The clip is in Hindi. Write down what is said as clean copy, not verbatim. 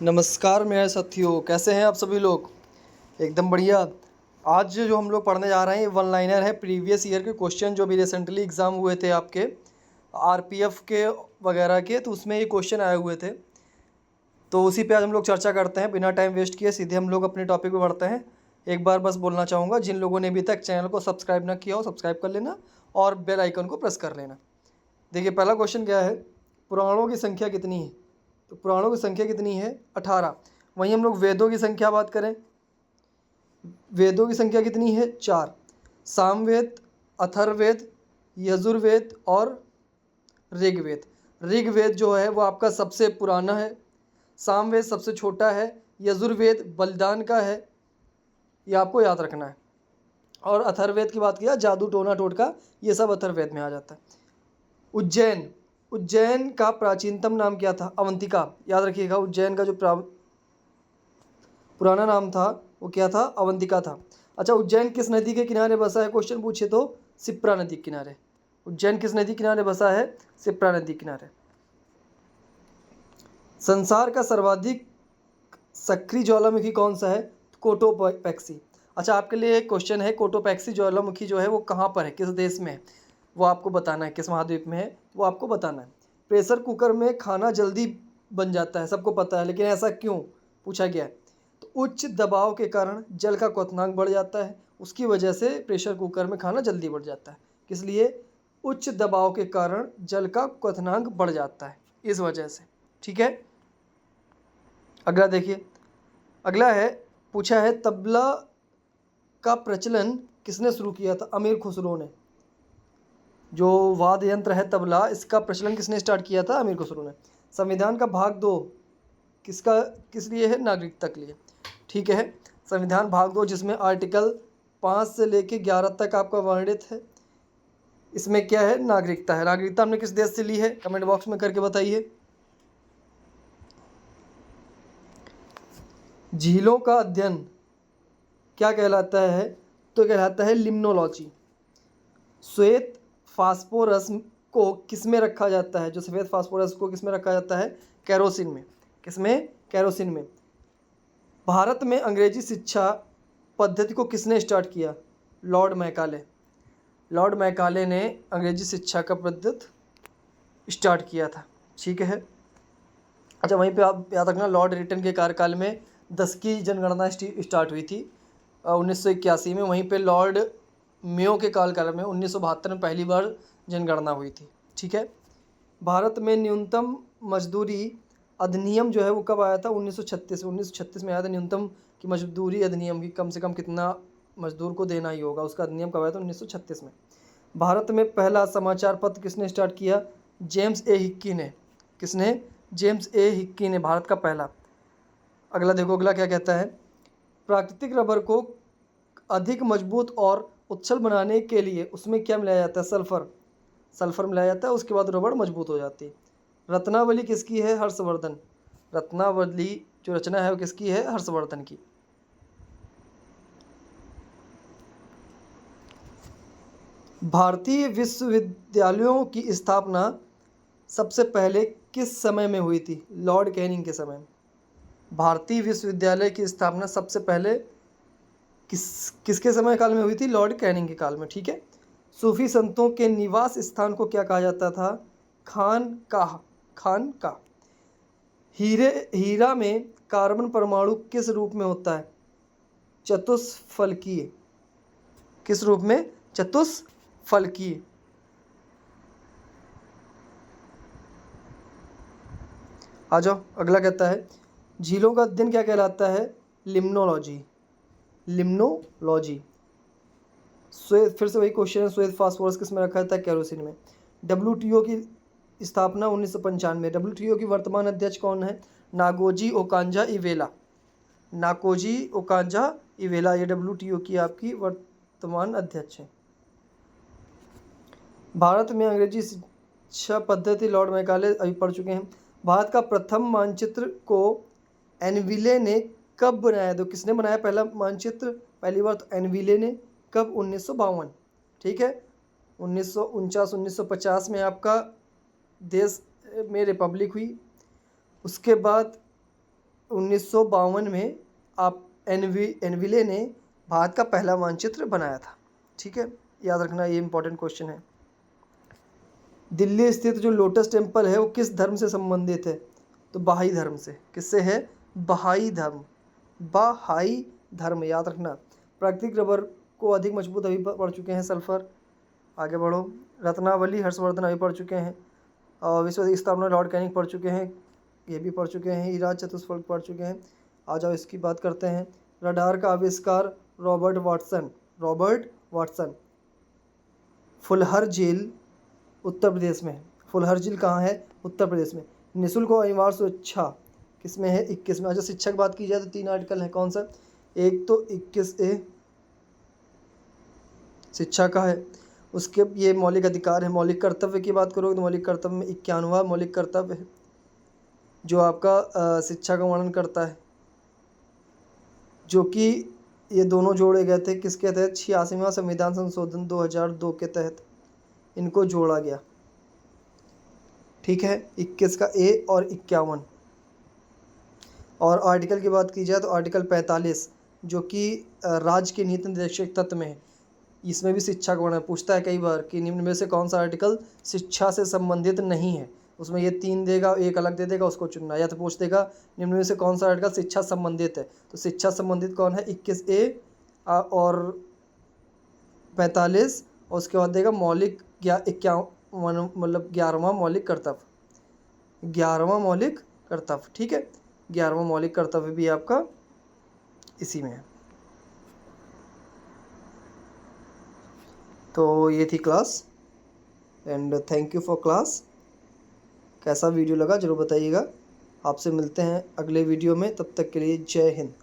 नमस्कार मेरे साथियों, कैसे हैं आप सभी लोग। एकदम बढ़िया। आज जो हम लोग पढ़ने जा रहे हैं ये वन लाइनर है प्रीवियस ईयर के क्वेश्चन जो भी रिसेंटली एग्ज़ाम हुए थे आपके आरपीएफ के वगैरह के, तो उसमें ये क्वेश्चन आए हुए थे। तो उसी पे आज हम लोग चर्चा करते हैं। बिना टाइम वेस्ट किए सीधे हम लोग अपने टॉपिक पे बढ़ते हैं। एक बार बस बोलना चाहूँगा, जिन लोगों ने अभी तक चैनल को सब्सक्राइब ना किया हो सब्सक्राइब कर लेना और बेल आइकन को प्रेस कर लेना। देखिए पहला क्वेश्चन क्या है, पुराणों की संख्या कितनी है। तो पुराणों की संख्या कितनी है, 18। वहीं हम लोग वेदों की संख्या बात करें, वेदों की संख्या कितनी है, 4। सामवेद, अथर्ववेद, यजुर्वेद और ऋग्वेद। ऋग्वेद जो है वो आपका सबसे पुराना है, सामवेद सबसे छोटा है, यजुर्वेद बलिदान का है, ये आपको याद रखना है। और अथर्ववेद की बात किया, जादू टोना टोटका, ये सब अथर्ववेद में आ जाता है। उज्जैन, उज्जैन का प्राचीनतम नाम क्या था, अवंतिका। याद रखिएगा, उज्जैन का जो पुराना नाम था वो क्या था, अवंतिका था। अच्छा, उज्जैन किस नदी के किनारे बसा है, क्वेश्चन पूछे तो शिप्रा नदी के किनारे। उज्जैन किस नदी किनारे बसा है, शिप्रा नदी किनारे। संसार का सर्वाधिक सक्रिय ज्वालामुखी कौन सा है, कोटोपैक्सी। अच्छा, आपके लिए एक क्वेश्चन है, कोटोपैक्सी ज्वालामुखी जो है वो कहाँ पर है, किस देश में है, वो आपको बताना है, किस महाद्वीप में है वो आपको बताना है। प्रेशर कुकर में खाना जल्दी बन जाता है, सबको पता है, लेकिन ऐसा क्यों पूछा गया है। तो उच्च दबाव के कारण जल का क्वथनांक बढ़ जाता है, उसकी वजह से प्रेशर कुकर में खाना जल्दी बढ़ जाता है। किस लिए, उच्च दबाव के कारण जल का क्वथनांक बढ़ जाता है, इस वजह से। ठीक है, अगला देखिए। अगला है, पूछा है तबला का प्रचलन किसने शुरू किया था, अमीर खुसरो ने। जो वाद्य यंत्र है तबला, इसका प्रचलन किसने स्टार्ट किया था, अमीर खुसरो ने। संविधान का भाग 2 किसका, किस लिए है, नागरिकता के लिए। ठीक है, संविधान भाग 2 जिसमें आर्टिकल 5 से लेके 11 तक आपका वर्णित है, इसमें क्या है, नागरिकता है। नागरिकता हमने किस देश से ली है, कमेंट बॉक्स में करके बताइए। झीलों का अध्ययन क्या कहलाता है, तो कहलाता है लिम्नोलॉजी। श्वेत फास्फोरस को किस में रखा जाता है, जो सफ़ेद फास्फोरस को किस में रखा जाता है, कैरोसिन में। किसमें, कैरोसिन में। भारत में अंग्रेजी शिक्षा पद्धति को किसने स्टार्ट किया, लॉर्ड मैकाले। लॉर्ड मैकाले ने अंग्रेजी शिक्षा का पद्धति स्टार्ट किया था। ठीक है। अच्छा, वहीं पे आप याद रखना, लॉर्ड रिटन के कार्यकाल में 10 की जनगणना स्टार्ट हुई थी 1981 में। वहीं पे लॉर्ड मेयो के काल में 1972 में पहली बार जनगणना हुई थी। ठीक है। भारत में न्यूनतम मजदूरी अधिनियम जो है वो कब आया था, 1936 में आया था। न्यूनतम की मजदूरी अधिनियम की, कम से कम कितना मजदूर को देना ही होगा, उसका अधिनियम कब आया था, 1936 में। भारत में पहला समाचार पत्र किसने स्टार्ट किया, जेम्स ए हिक्की ने। किसने, जेम्स ए हिक्की ने, भारत का पहला। अगला देखो, अगला क्या कहता है, प्राकृतिक रबर को अधिक मजबूत और उच्छल बनाने के लिए उसमें क्या मिलाया जाता है, सल्फर। सल्फर मिलाया जाता है, उसके बाद रबड़ मजबूत हो जाती है। रत्नावली किसकी है, हर्षवर्धन। रत्नावली जो रचना है वो किसकी है, हर्षवर्धन की। भारतीय विश्वविद्यालयों की स्थापना सबसे पहले किस समय में हुई थी, लॉर्ड कैनिंग के समय में। भारतीय विश्वविद्यालय की स्थापना सबसे पहले किसके समय काल में हुई थी, लॉर्ड कैनिंग के काल में। ठीक है। सूफी संतों के निवास स्थान को क्या कहा जाता था, खानकाह। खानकाह। हीरा में कार्बन परमाणु किस रूप में होता है, चतुष्फलकीय। किस रूप में, चतुष्फलकीय। आ जाओ, अगला कहता है, झीलों का अध्ययन क्या कहलाता है, लिम्नोलॉजी। लिम्नोलॉजी। श्वेत, फिर से वही क्वेश्चन है, श्वेत फास्फोरस किस में रखा जाता है, कैरोसिन में। डब्ल्यूटीओ की स्थापना 1995। डब्ल्यूटीओ की वर्तमान अध्यक्ष कौन है, नागोजी ओकांजा इवेला। नाकोजी ओकांजा इवेला, ये डब्ल्यूटीओ की आपकी वर्तमान अध्यक्ष है। भारत में अंग्रेजी शिक्षा पद्धति, लॉर्ड मैकाले अभी पढ़ चुके हैं। भारत का प्रथम मानचित्र को एनविले ने कब बनाया, तो किसने बनाया पहला मानचित्र, पहली बार तो एनविले ने। कब, 1952। ठीक है, 1949 में आपका देश में रिपब्लिक हुई। उसके बाद 1952 में आप एनविले ने भारत का पहला मानचित्र बनाया था। ठीक है, याद रखना, ये इंपॉर्टेंट क्वेश्चन है। दिल्ली स्थित जो लोटस टेम्पल है वो किस धर्म से संबंधित है? तो बहाई धर्म से। किससे है? बहाई धर्म। बहाई धर्म, याद रखना। प्राकृतिक रबर को अधिक मजबूत अभी पढ़ चुके हैं, सल्फर। आगे बढ़ो। रत्नावली हर्षवर्धन अभी पढ़ चुके हैं। और विश्व की स्थापना लॉर्ड कैनिंग पढ़ चुके हैं, ये भी पढ़ चुके हैं। हीरा चतुष्फलक पढ़ चुके हैं। आ जाओ इसकी बात करते हैं। रडार का आविष्कार रॉबर्ट वाटसन। फुलहर झील उत्तर प्रदेश में है। फुलहर झील कहाँ है? उत्तर प्रदेश में। निःशुल्क और अनिवार्य शिक्षा किस में है? 21 में। अच्छा, शिक्षा की बात की जाए तो 3 आर्टिकल हैं। कौन सा? एक तो 21A शिक्षा का है। उसके ये मौलिक अधिकार है। मौलिक कर्तव्य की बात करोगे तो मौलिक कर्तव्य में 91वां मौलिक कर्तव्य है, जो आपका शिक्षा का वर्णन करता है, जो कि ये दोनों जोड़े गए थे किसके तहत? 86वां संविधान संशोधन 2002 के तहत इनको जोड़ा गया। ठीक है, 21 का ए और 51। और आर्टिकल की बात की जाए तो आर्टिकल 45, जो कि राज्य के नीति निर्देशक तत्व में है। इसमें भी शिक्षा का वर्णन पूछता है कई बार कि निम्न में से कौन सा आर्टिकल शिक्षा से संबंधित नहीं है। उसमें ये 3 देगा, एक अलग दे देगा, उसको चुनना। या तो पूछ देगा निम्न में से कौन सा आर्टिकल शिक्षा संबंधित है, तो शिक्षा संबंधित कौन है? 21A और 45। और उसके बाद देगा मौलिक 51, मतलब 11वां मौलिक कर्तव्य। 11वां मौलिक कर्तव्य। ठीक है, 11वां मौलिक कर्तव्य भी आपका इसी में है। तो ये थी class, and thank you for class. कैसा वीडियो लगा ज़रूर बताइएगा। आपसे मिलते हैं अगले वीडियो में, तब तक के लिए जय हिंद।